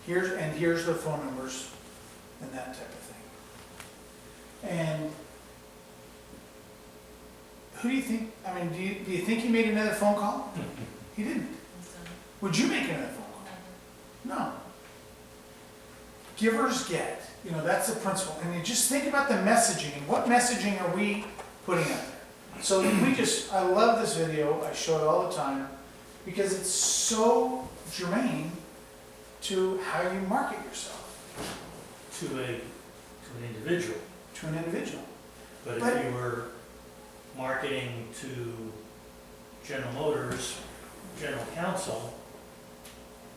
here's the phone numbers and that type of thing. And who do you think, I mean, do you think he made another phone call? He didn't. Would you make another phone call? No. Givers get, you know, that's the principle. And you just think about the messaging, and what messaging are we putting out there? So I love this video, I show it all the time, because it's so germane to how you market yourself. To an individual. To an individual. But if you were marketing to General Motors, General Counsel,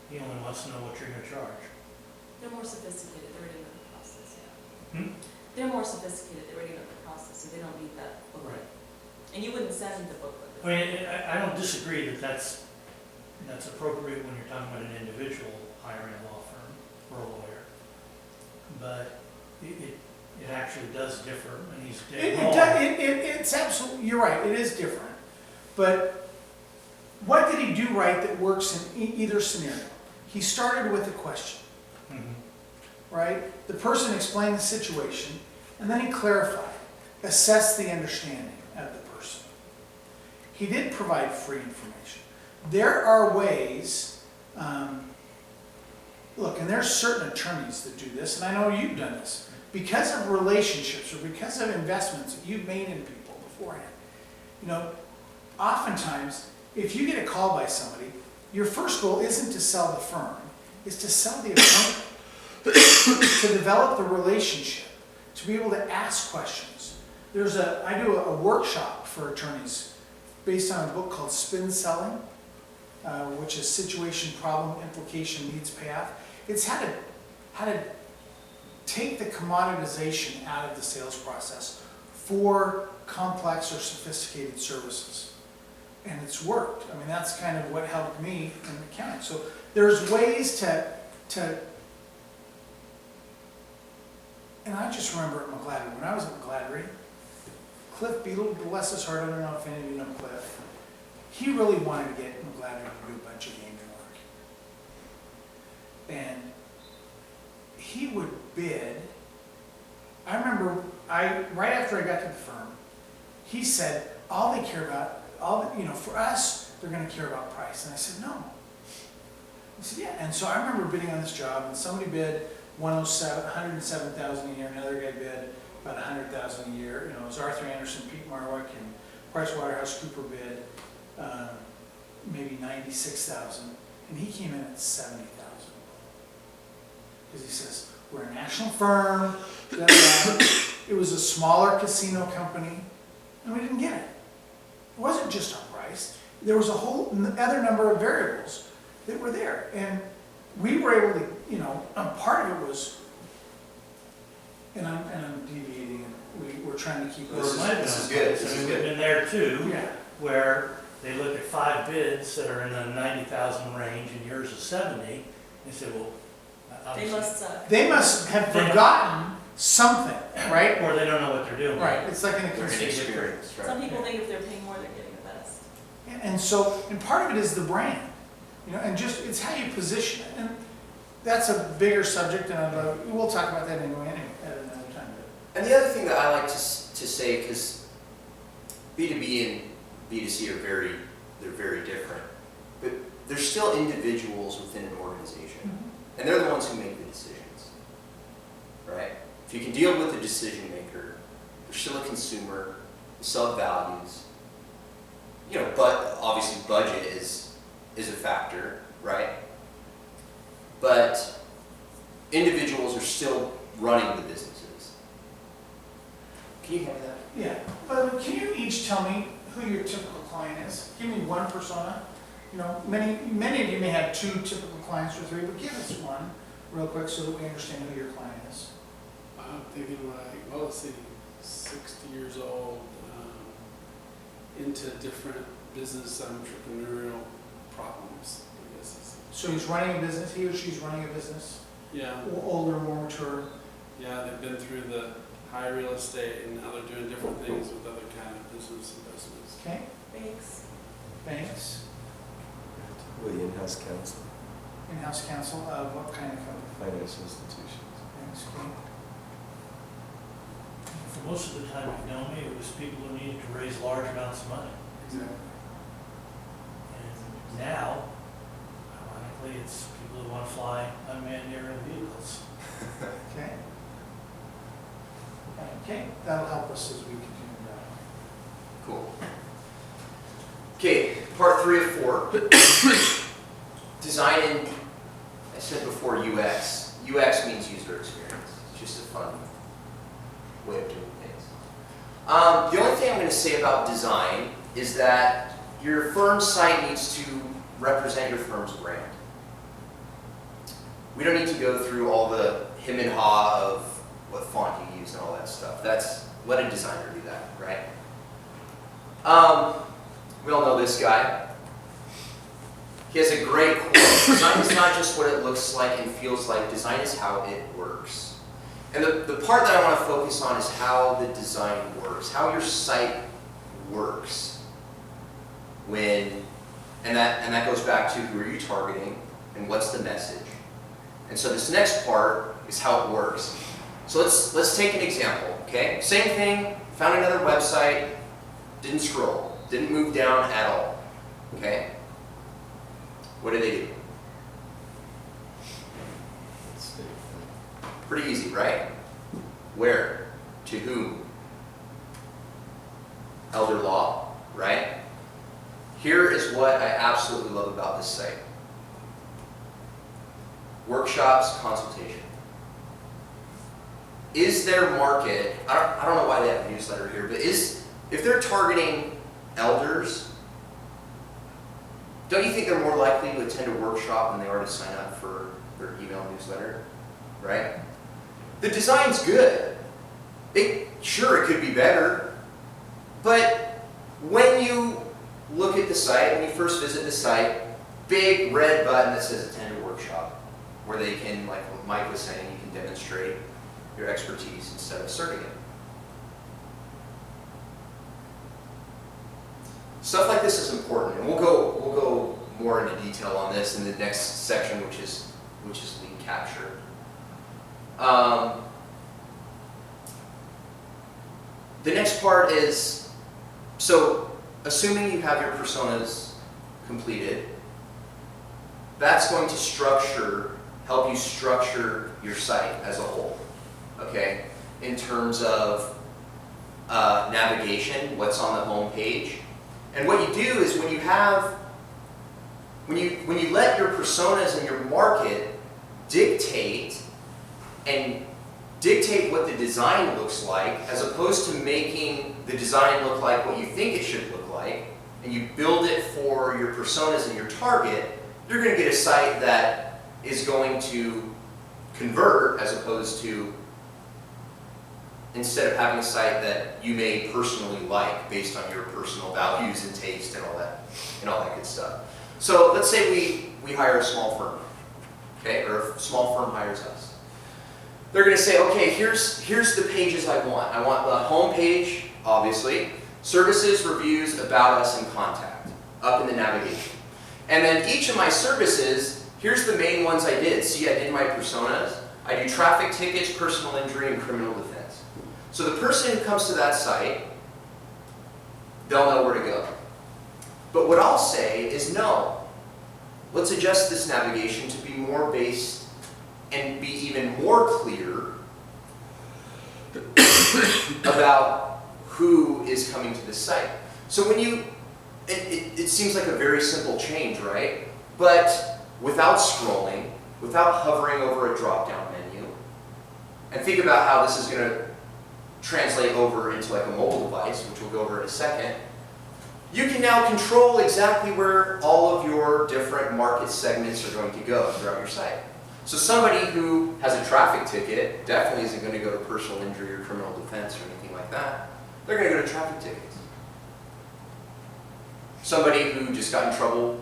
he only wants to know what you're going to charge. They're more sophisticated, they already know the process, yeah. Hmm? They're more sophisticated, they already know the process, so they don't need that booklet. Right. And you wouldn't send the booklet. I mean, I don't disagree that that's appropriate when you're talking about an individual hiring a law firm or a lawyer. But it actually does differ, and he's dead wrong. It's absolutely, you're right, it is different. But what did he do right that works in either scenario? He started with a question, right? The person explained the situation, and then he clarified, assessed the understanding of the person. He did provide free information. There are ways, look, and there's certain attorneys that do this, and I know you've done this, because of relationships or because of investments that you've made in people beforehand. You know, oftentimes, if you get a call by somebody, your first goal isn't to sell the firm, it's to sell the appointment, to develop the relationship, to be able to ask questions. I do a workshop for attorneys based on a book called Spin Selling, which is situation, problem, implication, needs, payoff. It's how to take the commoditization out of the sales process for complex or sophisticated services. And it's worked. I mean, that's kind of what helped me in accounting. So there's ways to and I just remember at McGladrey, when I was at McGladrey, Cliff Beadle, bless his heart, I don't know if any of you know Cliff, he really wanted to get McGladrey to do a bunch of gaming work. And he would bid. I remember, right after I got to the firm, he said, all they care about, for us, they're going to care about price. And I said, no. He said, yeah. And so I remember bidding on this job, and somebody bid $107,000 a year, another guy bid about $100,000 a year. You know, it was Arthur Anderson, Pete Marwick, and PricewaterhouseCoopers bid maybe $96,000, and he came in at $70,000. Because he says, we're a national firm, it was a smaller casino company, and we didn't get it. It wasn't just on price. There was a whole other number of variables that were there. And we were able to, part of it was, and I'm deviating, and we're trying to keep This is good. This is We've good. been there too, Yeah. where they look at 5 bids that are in the 90,000 range and yours is 70. They say, well, They must suck. They must have forgotten something, right? Or they don't know what they're doing. Right. It's like an They're inexperienced, right? Some people think if they're paying more, they're getting the best. And part of it is the brand, and just, it's how you position it. And that's a bigger subject, and we'll talk about that anyway at another time. And the other thing that I like to say, because B2B and B2C are very different, but they're still individuals within an organization, and they're the ones who make the decisions, right? If you can deal with the decision maker, they're still a consumer, sub values, but obviously budget is a factor, right? But individuals are still running the businesses. Can you hear that? Yeah, but can you each tell me who your typical client is? Give me one persona. Many of you may have 2 typical clients or 3, but give us one real quick so that we understand who your client is. I'm thinking let's see, 60 years old, into different business entrepreneurial problems, I guess. So he's running a business, he or she's running a business, Yeah, older, more mature. yeah, they've been through the high real estate and now they're doing different things with other kind of business investments. Okay, Thanks. thanks. With the in-house counsel. In-house counsel of what kind of company? Financial institutions. Thanks, Queen. For most of the time you've known me, it was people who needed to raise large amounts of money. Exactly. And now, ironically, it's people who want to fly unmanned aerial vehicles. Okay. Okay, that'll help us as we continue that. Cool. Okay, part 3 of 4. Design and, I said before, UX. UX means user experience. It's just a fun way of doing things. The only thing I'm going to say about design is that your firm's site needs to represent your firm's brand. We don't need to go through all the him and ha of what font you use and all that stuff. Let a designer do that, right? We all know this guy. He has a great quote. Design is not just what it looks like and feels like. Design is how it works. And the part that I want to focus on is how the design works, how your site works. And that goes back to who are you targeting and what's the message. And so this next part is how it works. So let's take an example, okay? Same thing, found another website, didn't scroll, didn't move down at all, okay? What do they do? Pretty easy, right? Where? To whom? Elder law, right? Here is what I absolutely love about this site. Workshops, consultation. Is their market, I don't know why they have a newsletter here, but if they're targeting elders, don't you think they're more likely to attend a workshop when they are to sign up for their email newsletter, right? The design's good. Sure, it could be better, but when you look at the site, when you first visit the site, big red button that says attend a workshop, where they can, like what Mike was saying, you can demonstrate your expertise instead of asserting it. Stuff like this is important, and we'll go more into detail on this in the next section, which is lead capture. The next part is, so assuming you have your personas completed, that's going to help you structure your site as a whole, okay? In terms of navigation, what's on the home page. And what you do is when you let your personas and your market dictate what the design looks like, as opposed to making the design look like what you think it should look like, and you build it for your personas and your target, you're going to get a site that is going to convert, as opposed to, instead of having a site that you may personally like based on your personal values and taste and all that good stuff. So let's say we hire a small firm, okay, or a small firm hires us. They're going to say, okay, here's the pages I want. I want the home page, obviously, services, reviews, about us, and contact, up in the navigation. And then each of my services, here's the main ones I did. See, I did my personas. I do traffic tickets, personal injury, and criminal defense. So the person who comes to that site, they'll know where to go. But what I'll say is, no, let's adjust this navigation to be more based and be even more clear about who is coming to the site. So when it seems like a very simple change, right? But without scrolling, without hovering over a drop-down menu, and think about how this is going to translate over into like a mobile device, which we'll go over in a second, you can now control exactly where all of your different market segments are going to go throughout your site. So somebody who has a traffic ticket definitely isn't going to go to personal injury or criminal defense or anything like that. They're going to go to traffic tickets. Somebody who just got in trouble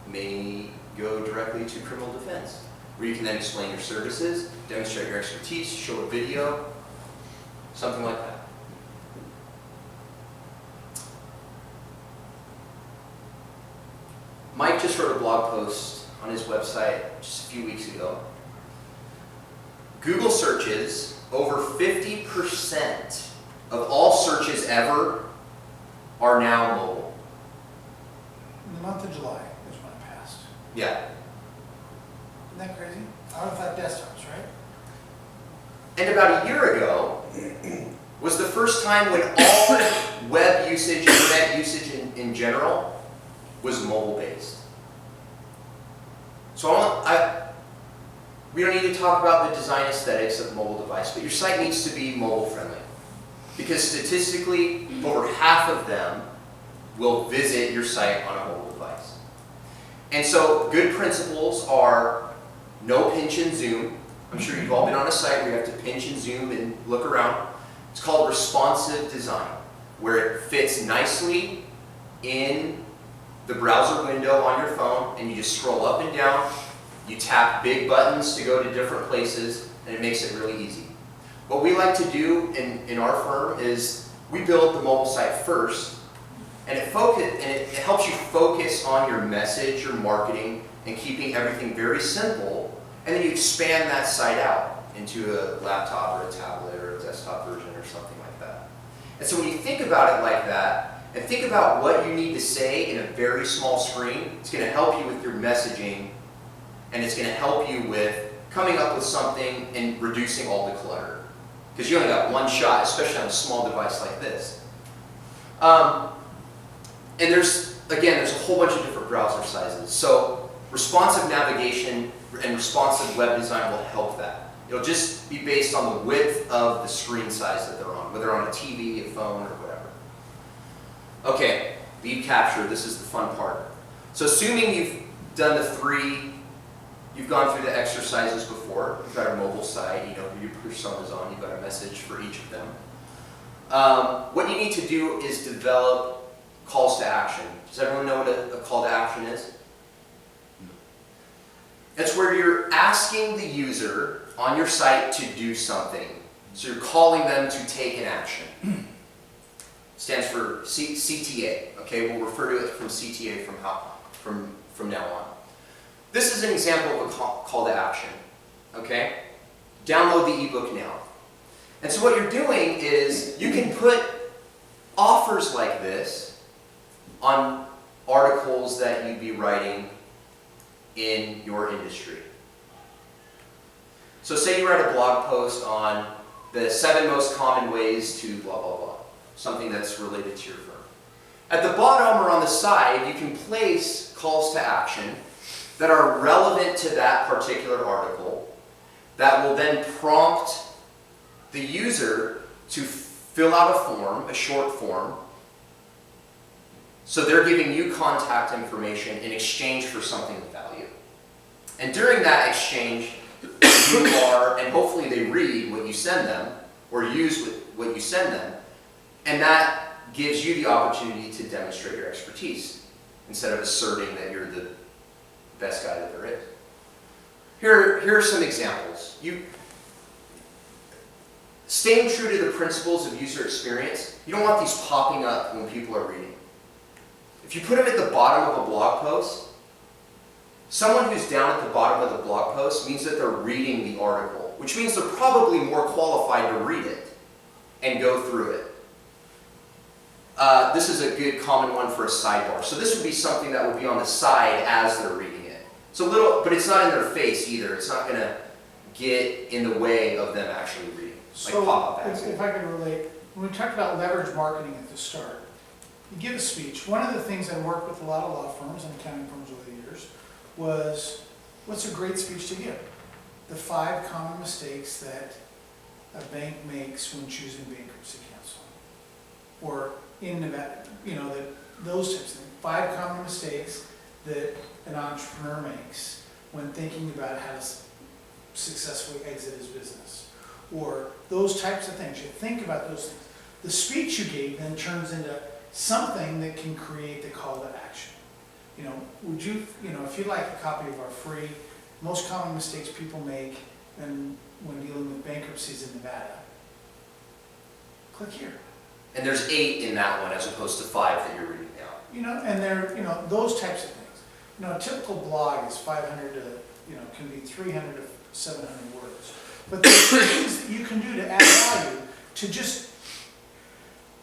may go directly to criminal defense, where you can then explain your services, demonstrate your expertise, show a video, something like that. Mike just wrote a blog post on his website just a few weeks ago. Google searches, over 50% of all searches ever are now mobile. In the month of July is when it passed. Yeah. Isn't that crazy? I would have thought desktops, right? And about a year ago was the first time when all web usage, internet usage in general, was mobile-based. So we don't need to talk about the design aesthetics of a mobile device, but your site needs to be mobile-friendly. Because statistically, over half of them will visit your site on a mobile device. And so good principles are no pinch and zoom. I'm sure you've all been on a site where you have to pinch and zoom and look around. It's called responsive design, where it fits nicely in the browser window on your phone, and you just scroll up and down. You tap big buttons to go to different places, and it makes it really easy. What we like to do in our firm is we build the mobile site first, and it helps you focus on your message, your marketing, and keeping everything very simple, and then you expand that site out into a laptop or a tablet or a desktop version or something like that. And so when you think about it like that, and think about what you need to say in a very small screen, it's going to help you with your messaging, and it's going to help you with coming up with something and reducing all the clutter. Because you only got one shot, especially on a small device like this. And there's a whole bunch of different browser sizes. So responsive navigation and responsive web design will help that. It'll just be based on the width of the screen size that they're on, whether on a TV, a phone, or whatever. Okay, lead capture, this is the fun part. So assuming you've done you've gone through the exercises before, you've got a mobile site, you know who your persona's on, you've got a message for each of them. What you need to do is develop calls to action. Does everyone know what a call to action is? It's where you're asking the user on your site to do something. So you're calling them to take an action. Stands for CTA. Okay, we'll refer to it from CTA from now on. This is an example of a call to action. Okay, download the ebook now. And so what you're doing is you can put offers like this on articles that you'd be writing in your industry. So say you write a blog post on the 7 most common ways to blah, blah, blah. Something that's related to your firm. At the bottom or on the side, you can place calls to action that are relevant to that particular article that will then prompt the user to fill out a form, a short form. So they're giving you contact information in exchange for something of value. And during that exchange, you are, and hopefully they read what you send them, or use what you send them, and that gives you the opportunity to demonstrate your expertise, instead of asserting that you're the best guy that there is. Here are some examples. Staying true to the principles of user experience, you don't want these popping up when people are reading. If you put them at the bottom of a blog post, someone who's down at the bottom of the blog post means that they're reading the article, which means they're probably more qualified to read it and go through it. This is a good common one for a sidebar. So this would be something that would be on the side as they're reading it. It's a little, but it's not in their face either. It's not going to get in the way of them actually reading. Like So, pop-up ads. if I can relate, when we talked about leverage marketing at the start, you give a speech. One of the things I worked with a lot of law firms and accounting firms over the years was, what's a great speech to give? The 5 common mistakes that a bank makes when choosing bankruptcy counsel. Or in Nevada, those types of things. 5 common mistakes that an entrepreneur makes when thinking about how to successfully exit his business. Or those types of things. You think about those things. The speech you gave then turns into something that can create the call to action. Would you, if you'd like a copy of our free most common mistakes people make when dealing with bankruptcies in Nevada, click here. And there's 8 in that one as opposed to 5 that you're reading now. And they're, those types of things. You know, a typical blog is 500 to, you know, can be 300 to 700 words. But there's things that you can do to add value to just,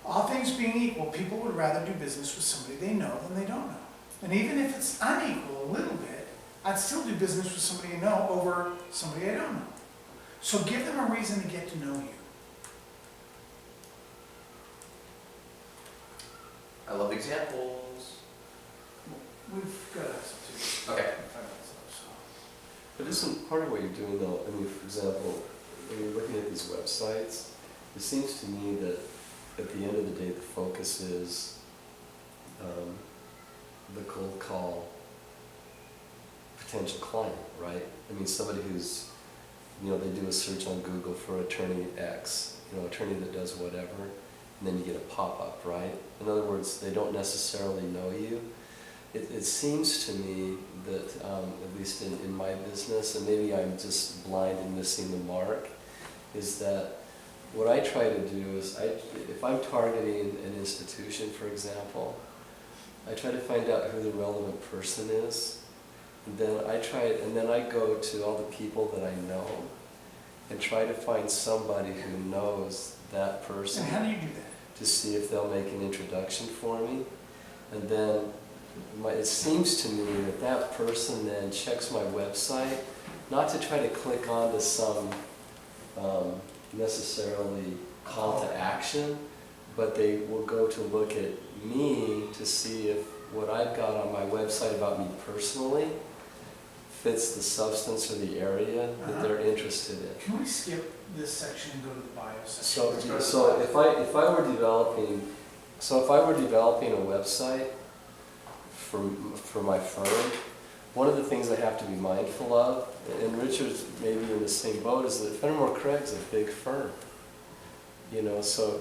all things being equal, people would rather do business with somebody they know than they don't know. And even if it's unequal a little bit, I'd still do business with somebody I know over somebody I don't know. So give them a reason to get to know you. I love examples. We've got us to. Okay. But isn't part of what you're doing though, I mean, for example, when you're looking at these websites, it seems to me that at the end of the day, the focus is the cold call potential client, right? I mean, somebody who's, you know, they do a search on Google for attorney X, you know, attorney that does whatever, and then you get a pop-up, right? In other words, they don't necessarily know you. It seems to me that, at least in my business, and maybe I'm just blind and missing the mark, is that what I try to do is, if I'm targeting an institution, for example, I try to find out who the relevant person is, and then I go to all the people that I know, and try to find somebody who knows that person. And how do you do that? To see if they'll make an introduction for me. And then it seems to me that that person then checks my website, not to try to click onto some necessarily call to action, but they will go to look at me to see if what I've got on my website about me personally fits the substance or the area that they're interested in. Can we skip this section and go to the bio section? So if I were developing a website for my firm, one of the things I have to be mindful of, and Richard's maybe in the same boat, is that Fenimore Craig's a big firm. So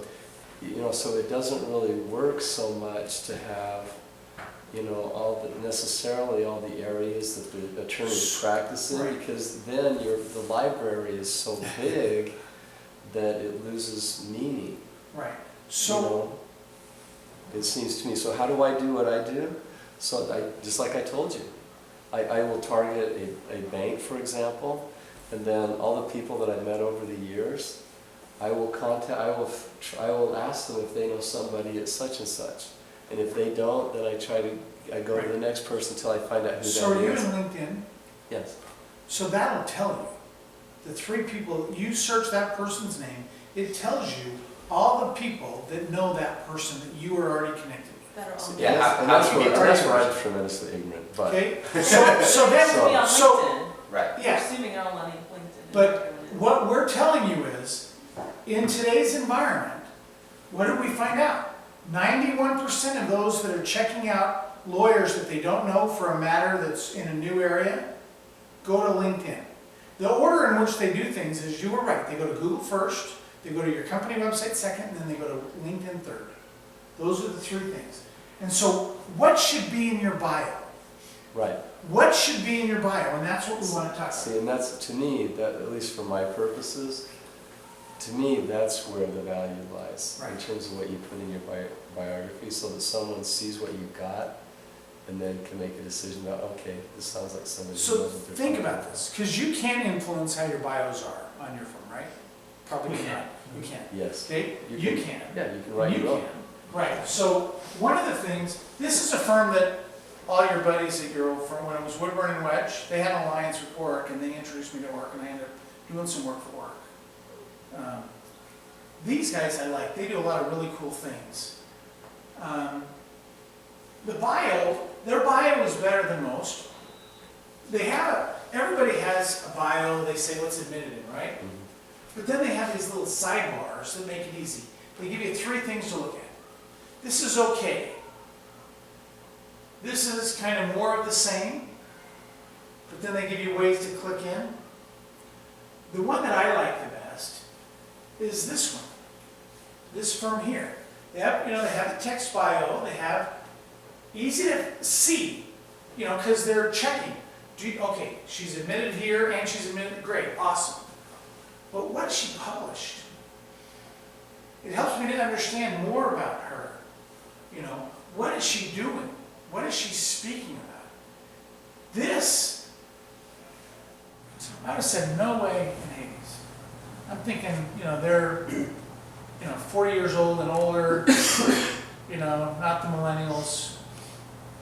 it doesn't really work so much to have, necessarily all the areas that the attorneys practice in, Right. because then the library is so big that it loses meaning. Right. So, It seems to me. So how do I do what I do? So just like I told you, I will target a bank, for example, and then all the people that I've met over the years, I will ask them if they know somebody at such and such. And if they don't, then I go to the next person until I find out who so that are you is. in LinkedIn? Yes. So that'll tell you. The 3 people, you search that person's name, it tells you all the people that know that person that you are already connected with. That are on. Yeah, And how that's do you where, get that's to where that I'm tremendously ignorant. But Okay? So then, Be on so, LinkedIn. Right. yeah. Assuming you're all on LinkedIn. But what we're telling you is, in today's environment, what did we find out? 91% of those that are checking out lawyers that they don't know for a matter that's in a new area, go to LinkedIn. The order in which they do things is, you were right, they go to Google first, they go to your company website second, and then they go to LinkedIn third. Those are the 3 things. And so, what should be in your bio? right. What should be in your bio? And that's what we want to talk about. See, and that's, to me, that at least for my purposes, to me, that's where the value lies, in Right. terms of what you put in your biography, so that someone sees what you've got, and then can make a decision about, okay, this sounds like somebody who So knows what they're think talking about this, because you can influence how your bios are on your firm, right? Probably We not. can. You can. Yes. Okay? You You can- can. Yeah, you can write You your own. can. Right. So one of the things, this is a firm that all your buddies at your old firm, when it was Woodburn and Wedge, they had an alliance with Orrick, and they introduced me to Orrick, and I ended up doing some work for Orrick. These guys I like. They do a lot of really cool things. The bio, their bio is better than most. Everybody has a bio, they say what's admitted in, right? Mhm. But then they have these little sidebars that make it easy. They give you 3 things to look at. This is okay. This is kind of more of the same, but then they give you ways to click in. The one that I like the best is this one, this firm here. They have the text bio, they have easy to see, because they're checking. Okay, she's admitted here and she's admitted, great, awesome. But what has she published? It helps me to understand more about her. What is she doing? What is she speaking about? this, I would have said, no way in Hades. I'm thinking, they're, 40 years old and older, not the millennials.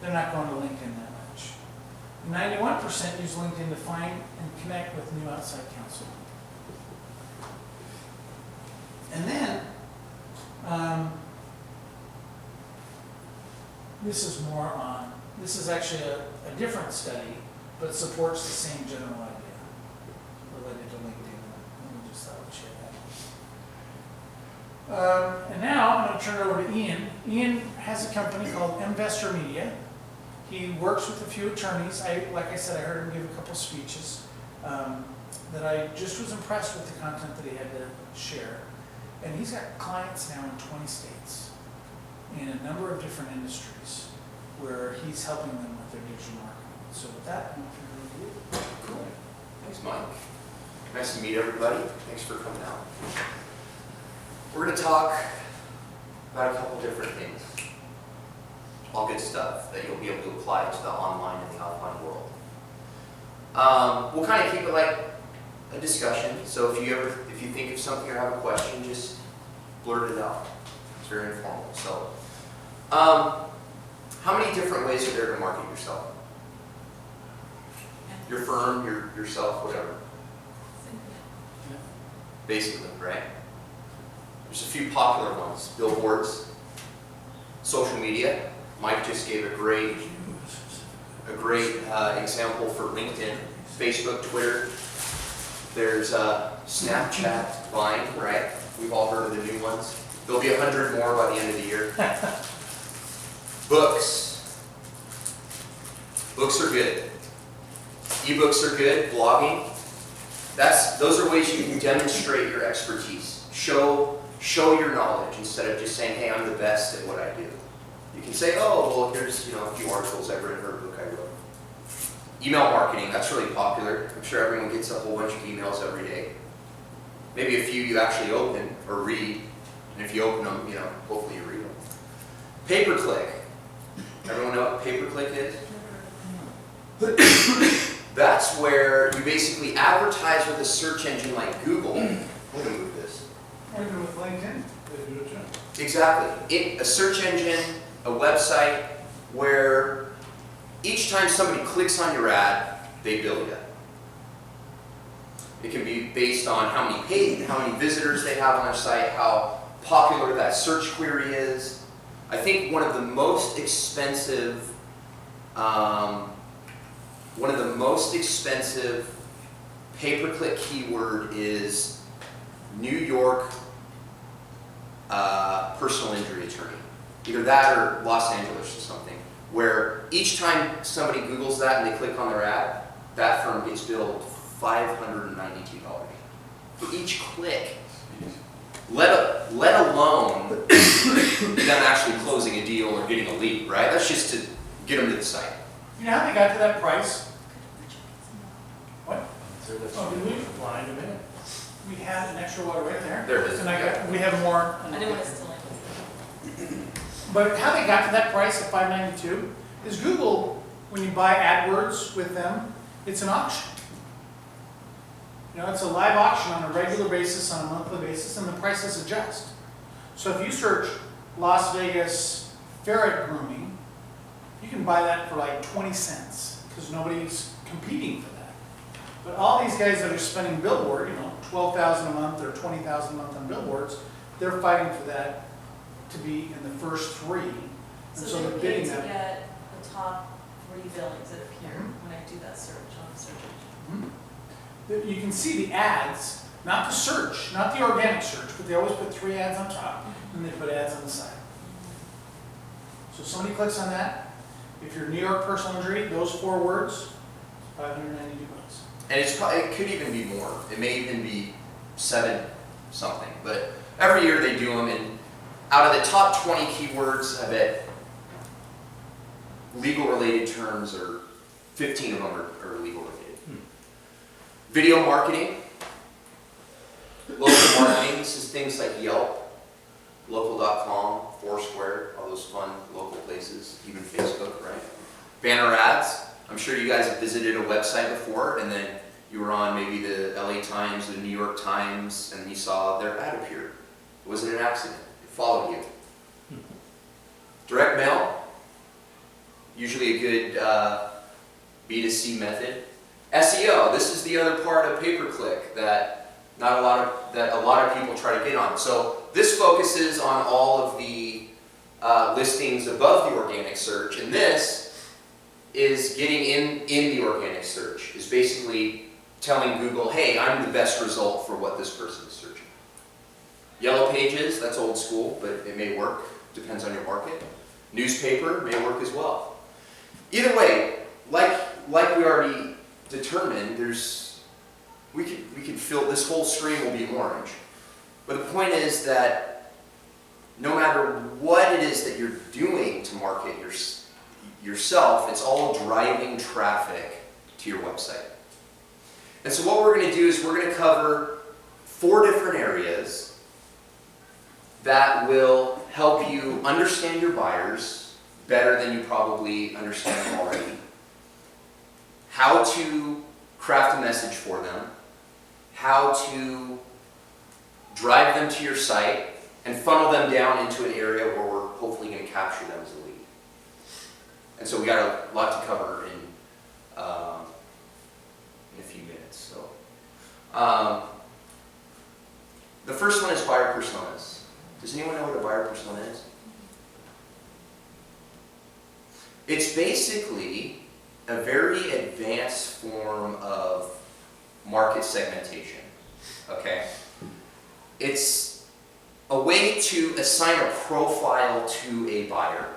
They're not going to LinkedIn that much. 91% use LinkedIn to find and connect with new outside counsel. And then, this is actually a different study, but supports the same general idea related to LinkedIn. Let me just share that. And now I'm going to turn it over to Ian. Ian has a company called Investor Media. He works with a few attorneys. Like I said, I heard him give a couple speeches that I just was impressed with the content that he had to share. And he's got clients now in 20 states in a number of different industries where he's helping them with their digital marketing. So with that, I'm going to turn it over to you. Cool. Thanks, Mike. Nice to meet everybody. Thanks for coming out. We're going to talk about a couple different things. All good stuff that you'll be able to apply to the online and the offline world. We'll kind of keep it like a discussion. So if you think of something or have a question, just blurt it out. It's very informal. So, how many different ways are there to market yourself? Your firm, yourself, whatever. Basically, right? There's a few popular ones. Billboards, social media. Mike just gave a great example for LinkedIn, Facebook, Twitter. There's Snapchat, Vine, right? We've all heard of the new ones. There'll be 100 more by the end of the year. Books. Books are good. Ebooks are good. Blogging. Those are ways you can demonstrate your expertise. Show your knowledge instead of just saying, hey, I'm the best at what I do. You can say, oh, well, here's a few articles I've written or a book I wrote. Email marketing, that's really popular. I'm sure everyone gets a whole bunch of emails every day. Maybe a few you actually open or read. And if you open them, hopefully you read them. Pay-per-click. Everyone know what pay-per-click is? That's where you basically advertise with a search engine like Google. I'm going to move this. Or even with LinkedIn, they do it too. Exactly. A search engine, a website where each time somebody clicks on your ad, they bill you. It can be based on how many visitors they have on their site, how popular that search query is. I think one of the most expensive pay-per-click keyword is New York personal injury attorney. Either that or Los Angeles or something, where each time somebody Googles that and they click on their ad, that firm gets billed $592 for each click. Let alone them actually closing a deal or getting a lead, right? That's just to get them to the site. You know how they got to that price? What? Oh, did we? Apply in a minute. We had an extra water right there. There it is. And we have more. I didn't want to steal it. But how they got to that price of $592 is Google, when you buy AdWords with them, it's an auction. It's a live auction on a regular basis, on a monthly basis, and the prices adjust. So if you search Las Vegas ferret grooming, you can buy that for like 20 cents because nobody's competing for that. But all these guys that are spending billboard, $12,000 a month or $20,000 a month on billboards, they're fighting for that to be in the first three. And So they're they're bidding paid to that. get the top 3 billings that appear when I do that search on the search engine. You can see the ads, not the search, not the organic search, but they always put 3 ads on top, and they put ads on the side. So if somebody clicks on that, if you're New York personal injury, those 4 words, $592. And it could even be more. It may even be 7 something. But every year they do them, and out of the top 20 keywords, I bet legal related terms are 15 of them are legal related. Video marketing, local marketing. This is things like Yelp, local.com, Foursquare, all those fun local places, even Facebook, right? Banner ads. I'm sure you guys have visited a website before, and then you were on maybe the LA Times, the New York Times, and you saw their ad appear. It wasn't an accident. It followed you. Direct mail, usually a good B2C method. SEO, this is the other part of pay-per-click that a lot of people try to get on. So this focuses on all of the listings above the organic search, and this is getting in the organic search, is basically telling Google, hey, I'm the best result for what this person is searching. Yellow pages, that's old school, but it may work, depends on your market. Newspaper may work as well. Either way, like we already determined, we can fill, this whole screen will be orange. But the point is that no matter what it is that you're doing to market yourself, it's all driving traffic to your website. And so what we're going to do is we're going to cover 4 different areas that will help you understand your buyers better than you probably understand them already. How to craft a message for them, how to drive them to your site, and funnel them down into an area where we're hopefully going to capture them as a lead. And so we got a lot to cover in a few minutes. So, the first one is buyer personas. Does anyone know what a buyer persona is? It's basically a very advanced form of market segmentation. Okay? It's a way to assign a profile to a buyer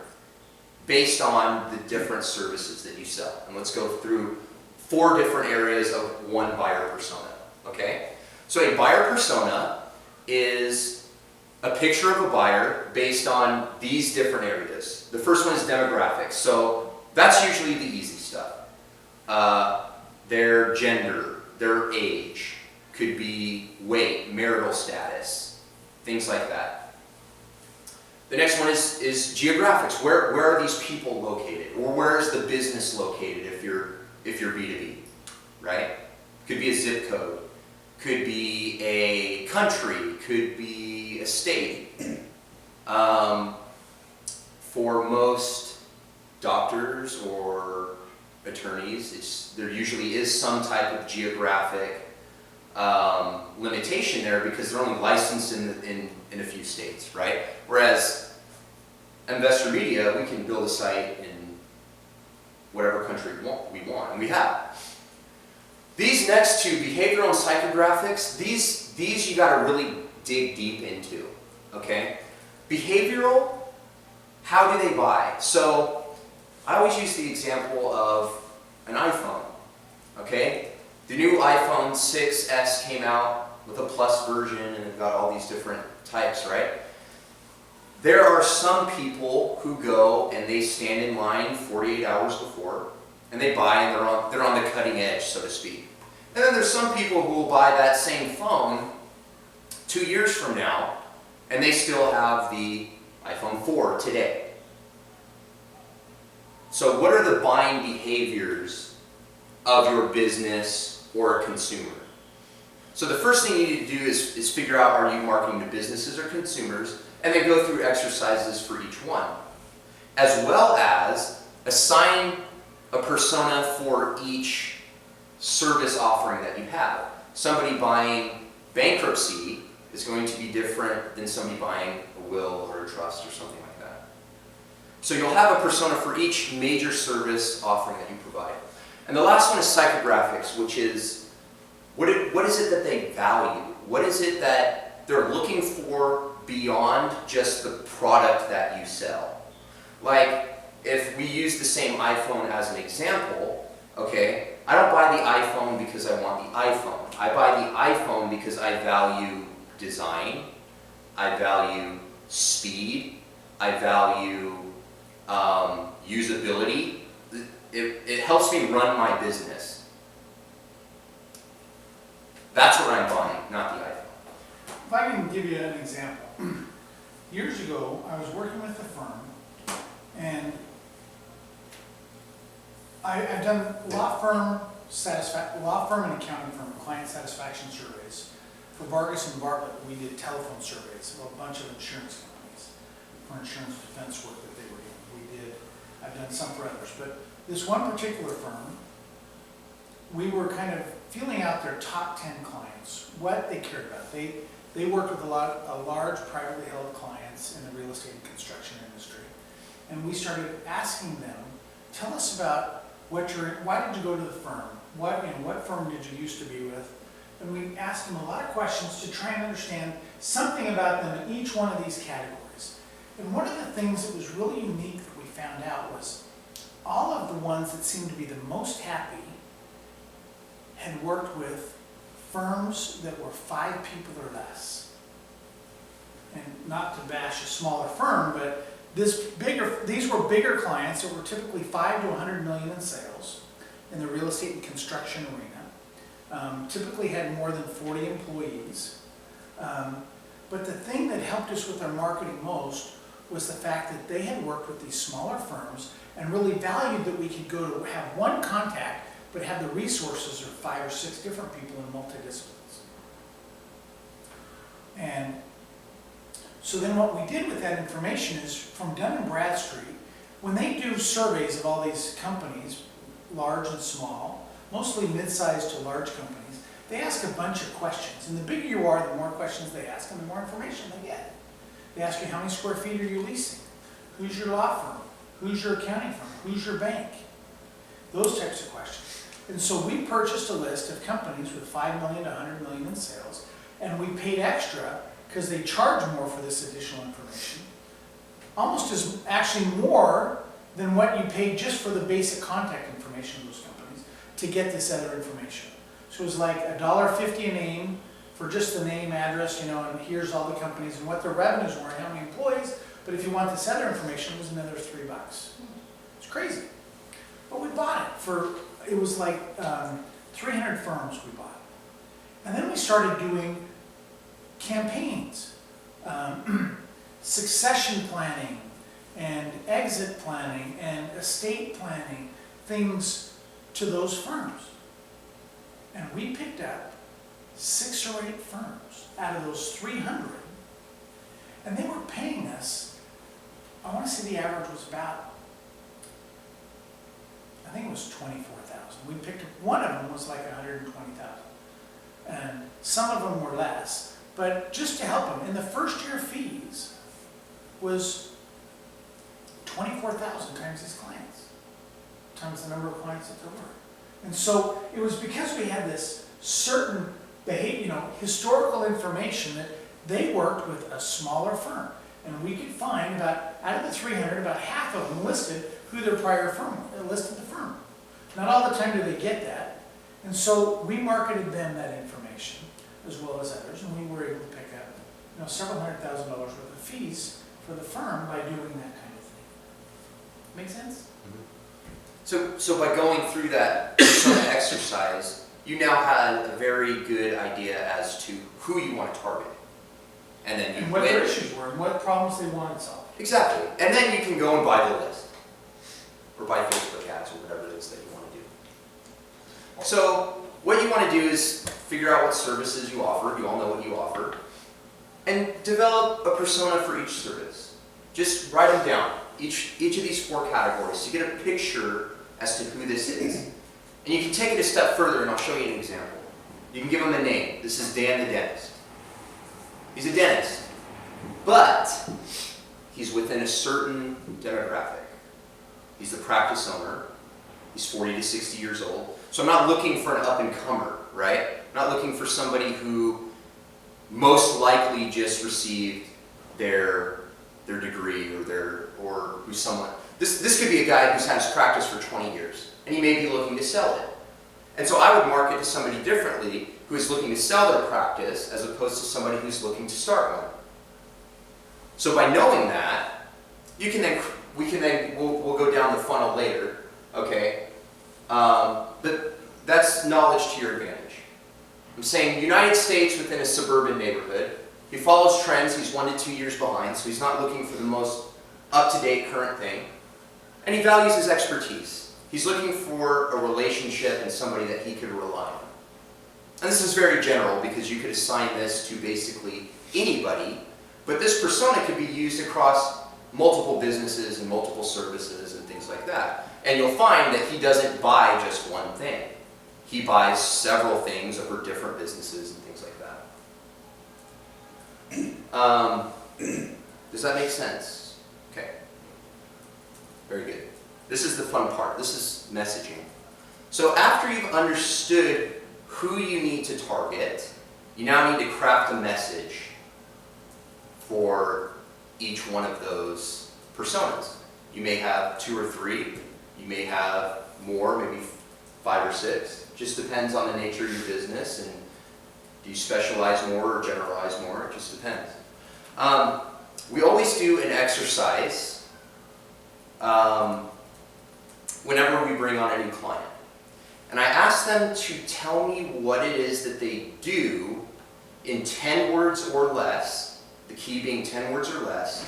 based on the different services that you sell. And let's go through 4 different areas of one buyer persona. Okay? So a buyer persona is a picture of a buyer based on these different areas. The first one is demographics. So that's usually the easy stuff. Their gender, their age, could be weight, marital status, things like that. The next one is geographics. Where are these people located? Or where is the business located if you're B2B, right? Could be a zip code, could be a country, could be a state. For most doctors or attorneys, there usually is some type of geographic limitation there because they're only licensed in a few states, right? Whereas investor media, we can build a site in whatever country we want, and we have. These next 2, behavioral and psychographics, these you got to really dig deep into, okay? Behavioral, how do they buy? So I always use the example of an iPhone, okay? The new iPhone 6S came out with a plus version and it got all these different types, right? There are some people who go and they stand in line 48 hours before and they buy and they're on the cutting edge, so to speak. And then there's some people who will buy that same phone 2 years from now and they still have the iPhone 4 today. So what are the buying behaviors of your business or a consumer? So the first thing you need to do is figure out, are you marketing to businesses or consumers, and then go through exercises for each one, as well as assign a persona for each service offering that you have. Somebody buying bankruptcy is going to be different than somebody buying a will or a trust or something like that. So you'll have a persona for each major service offering that you provide. And the last one is psychographics, which is what is it that they value? What is it that they're looking for beyond just the product that you sell? Like, if we use the same iPhone as an example, okay, I don't buy the iPhone because I want the iPhone. I buy the iPhone because I value design, I value speed, I value usability. It helps me run my business. That's what I'm buying, not the iPhone. If I can give you an example. Years ago, I was working with a firm, and I've done law firm and accounting firm client satisfaction surveys. For Vargas and Bartlett, we did telephone surveys of a bunch of insurance companies for insurance defense work that they were doing. I've done some for others, but this one particular firm, we were kind of feeling out their top 10 clients, what they cared about. They worked with a large privately held clients in the real estate and construction industry. And we started asking them, tell us about why did you go to the firm? What firm did you used to be with? And we asked them a lot of questions to try and understand something about them in each one of these categories. And one of the things that was really unique that we found out was all of the ones that seemed to be the most happy had worked with firms that were 5 people or less. And not to bash a smaller firm, but these were bigger clients that were typically 5 to 100 million in sales in the real estate and construction arena. Typically had more than 40 employees. But the thing that helped us with our marketing most was the fact that they had worked with these smaller firms and really valued that we could go to have one contact but have the resources of 5 or 6 different people in multidisciplines. And so then what we did with that information is from Dun & Bradstreet, when they do surveys of all these companies, large and small, mostly mid-sized to large companies, they ask a bunch of questions. And the bigger you are, the more questions they ask and the more information they get. They ask you how many square feet are you leasing? Who's your law firm? Who's your accounting firm? Who's your bank? Those types of questions. And so we purchased a list of companies with 5 million to 100 million in sales, and we paid extra because they charge more for this additional information. Almost as actually more than what you paid just for the basic contact information of those companies to get this other information. So it was like $1.50 a name for just the name, address, and here's all the companies and what their revenues were and how many employees. But if you want this other information, it was another $3. It's crazy. But we bought it it was like 300 firms we bought. And then we started doing campaigns, succession planning and exit planning and estate planning, things to those firms. And we picked up 6 or 8 firms out of those 300. And they were paying us, I want to say the average was about, I think it was 24,000. We picked up, one of them was like 120,000. And some of them were less. But just to help them, in the first year fees was 24,000 times these clients, times the number of clients that there were. And so it was because we had this certain behavior, historical information that they worked with a smaller firm. And we could find out of the 300, about half of them listed who their prior firm was, listed the firm. Not all the time do they get that. And so we marketed them that information as well as others, and we were able to pick up several $100,000 worth of fees for the firm by doing that kind of thing. Make sense? So by going through that persona exercise, you now had a very good idea as to who you want to target. And then and what their issues were and what problems they wanted solved. Exactly. And then you can go and buy the list. Or buy Facebook ads or whatever it is that you want to do. So what you want to do is figure out what services you offer. You all know what you offer. And develop a persona for each service. Just write them down. Each of these 4 categories to get a picture as to who this is. And you can take it a step further, and I'll show you an example. You can give him a name. This is Dan the dentist. He's a dentist, but he's within a certain demographic. He's the practice owner. He's 40 to 60 years old. So I'm not looking for an up-and-comer, right? I'm not looking for somebody who most likely just received their degree or who's someone. This could be a guy who's had his practice for 20 years, and he may be looking to sell it. And so I would market to somebody differently who is looking to sell their practice as opposed to somebody who's looking to start one. So by knowing that, we'll go down the funnel later, okay? But that's knowledge to your advantage. I'm saying United States within a suburban neighborhood. He follows trends. He's 1 to 2 years behind, so he's not looking for the most up-to-date current thing. And he values his expertise. He's looking for a relationship and somebody that he could rely on. And this is very general because you could assign this to basically anybody, but this persona could be used across multiple businesses and multiple services and things like that. And you'll find that he doesn't buy just one thing. He buys several things over different businesses and things like that. Does that make sense? Okay. Very good. This is the fun part. This is messaging. So after you've understood who you need to target, you now need to craft a message for each one of those personas. You may have 2 or 3. You may have more, maybe 5 or 6. Just depends on the nature of your business, and do you specialize more or generalize more? It just depends. We always do an exercise whenever we bring on a new client. And I ask them to tell me what it is that they do in 10 words or less, the key being 10 words or less.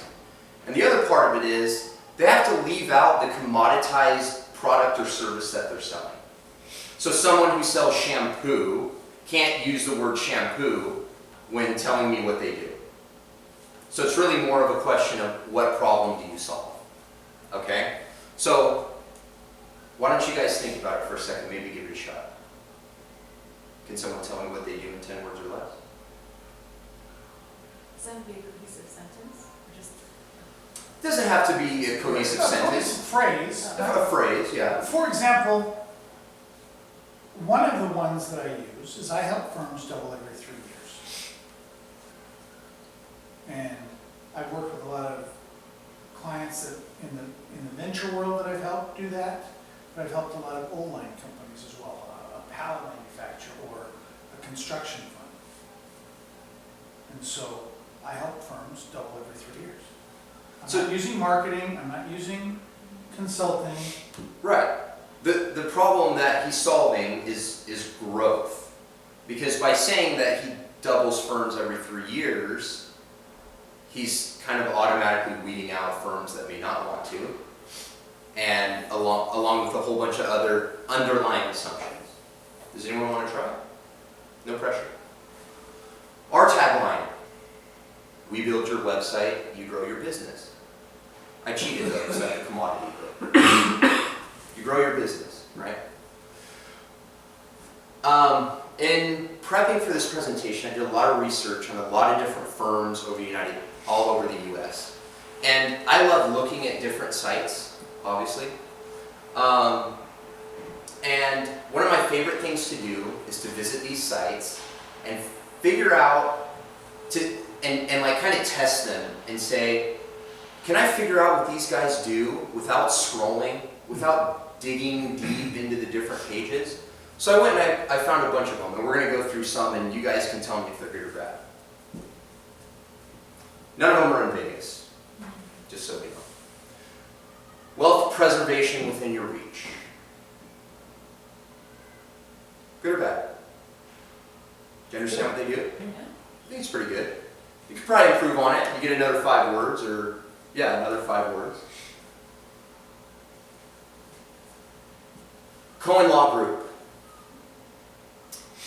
And the other part of it is they have to leave out the commoditized product or service that they're selling. So someone who sells shampoo can't use the word shampoo when telling me what they do. So it's really more of a question of what problem do you solve, okay? So why don't you guys think about it for a second, maybe give it a shot. Can someone tell me what they do in 10 words or less? Is that a big cohesive sentence, or just? It doesn't have to be a cohesive sentence. Phrase. A phrase, yeah. For example, one of the ones that I use is I help firms double every 3 years. And I've worked with a lot of clients that in the venture world that I've helped do that, but I've helped a lot of old line companies as well, a pallet manufacturer or a construction firm. And so I help firms double every 3 years. I'm not using marketing, I'm not using consulting. Right. The problem that he's solving is growth. Because by saying that he doubles firms every 3 years, he's kind of automatically weeding out firms that may not want to, and along with a whole bunch of other underlying assumptions. Does anyone want to try? No pressure. Our tagline: we build your website, you grow your business. I cheated though, because that's a commodity, but you grow your business, right? In prepping for this presentation, I did a lot of research on a lot of different firms all over the US. And I love looking at different sites, obviously. And one of my favorite things to do is to visit these sites and figure out, and like kind of test them and say, can I figure out what these guys do without scrolling, without digging deep into the different pages? So I went and I found a bunch of them, and we're going to go through some, and you guys can tell me if they're good or bad. None of them are in Vegas, just so we know. Wealth preservation within your reach. Good or bad? Do you understand what they do? Yeah. I think it's pretty good. You could probably improve on it. You get another 5 words, or yeah, another 5 words. Cohen Law Group.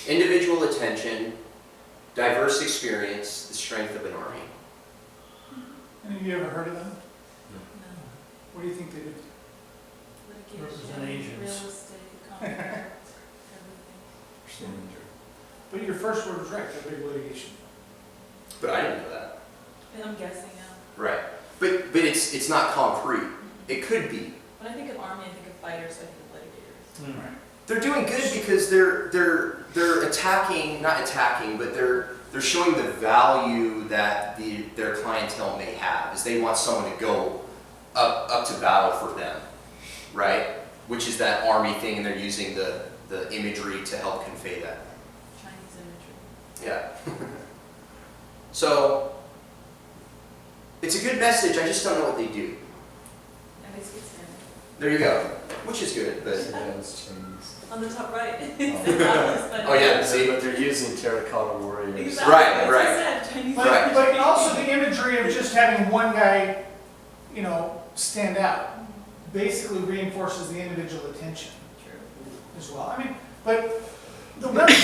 Individual attention, diverse experience, the strength of an army. Any of you ever heard of them? No. What do you think they do? Litigation, Represent agents. real estate, contract, everything. But your first word was right, they're a big litigation. But I didn't know that. And I'm guessing now. Right. But it's not concrete. It could be. When I think of army, I think of fighters, so I think of litigators. Right. They're doing good because they're attacking, not attacking, but they're showing the value that their clientele may have, is they want someone to go up to battle for them, right? Which is that army thing, and they're using the imagery to help convey that. Chinese imagery. Yeah. So it's a good message. I just don't know what they do. That makes good sense. There you go. Which is good, but On the top right. oh yeah, see. But they're using terracotta warriors. Exactly. Right, That's right. what I said, Chinese Right. imagery. But also the imagery of just having one guy, stand out. basically reinforces the individual attention True. as well. I mean, but the website